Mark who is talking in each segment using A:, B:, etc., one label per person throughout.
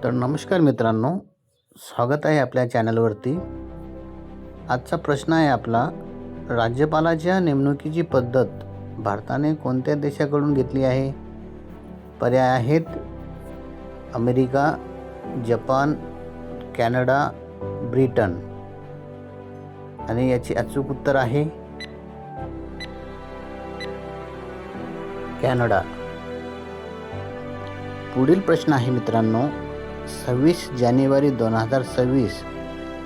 A: तर नमस्कार मित्रांनो, स्वागत आहे आपल्या चॅनलवरती। आजचा प्रश्न आहे आपला, राज्यपालाच्या नेमणुकीची पद्धत भारताने कोणत्या देशाकडून घेतली आहे? पर्याय आहेत अमेरिका, जपान, कॅनडा, ब्रिटन। आणि याची अचूक उत्तर आहे कॅनडा। पुढील प्रश्न आहे मित्रांनो, 26 जानेवारी 2026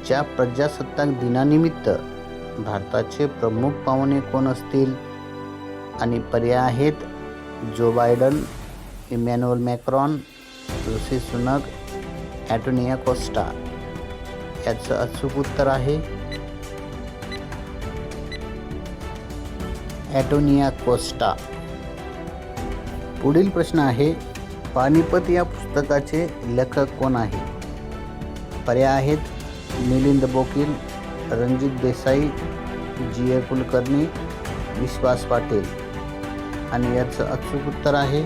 A: च्या प्रजासत्ताक दिनानिमित्त भारताचे प्रमुख पाहुणे कोण असतील? आणि पर्याय आहेत Joe Biden, Emmanuel Macron, Rishi Sunak, Antonia Costa. याचं अचूक उत्तर आहे अँटोनिया कोस्टा। पुढील प्रश्न आहे, पानिपत या पुस्तकाचे लेखक कोण आहे? पर्याय आहेत मिलिंद बोकील, रणजित देसाई, जी ए कुलकर्णी, विश्वास पाटील। आणि याचं अचूक उत्तर आहे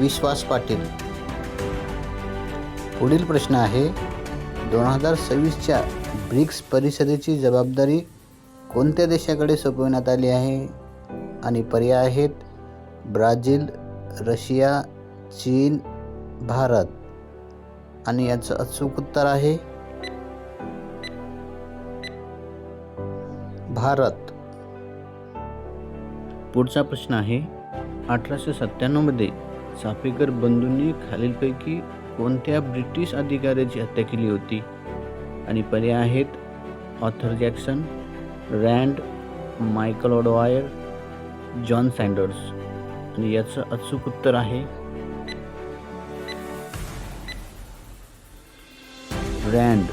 A: विश्वास पाटील। पुढील प्रश्न आहे, 2026च्या ब्रिक्स परिषदेची जबाबदारी कोणत्या देशाकडे सोपविण्यात आली आहे? आणि पर्याय आहेत ब्राझील, रशिया, चीन, भारत। आणि याचं अचूक उत्तर आहे भारत। पुढचा प्रश्न आहे, 1897 मध्ये चाफेकर बंधूंनी खालीलपैकी कोणत्या ब्रिटिश अधिकाऱ्याची हत्या केली होती? आणि पर्याय आहेत ऑर्थर जॅक्सन, रँड, मायकल ओडवायर, जॉन सँडर्स। आणि याचं अचूक उत्तर आहे रँड।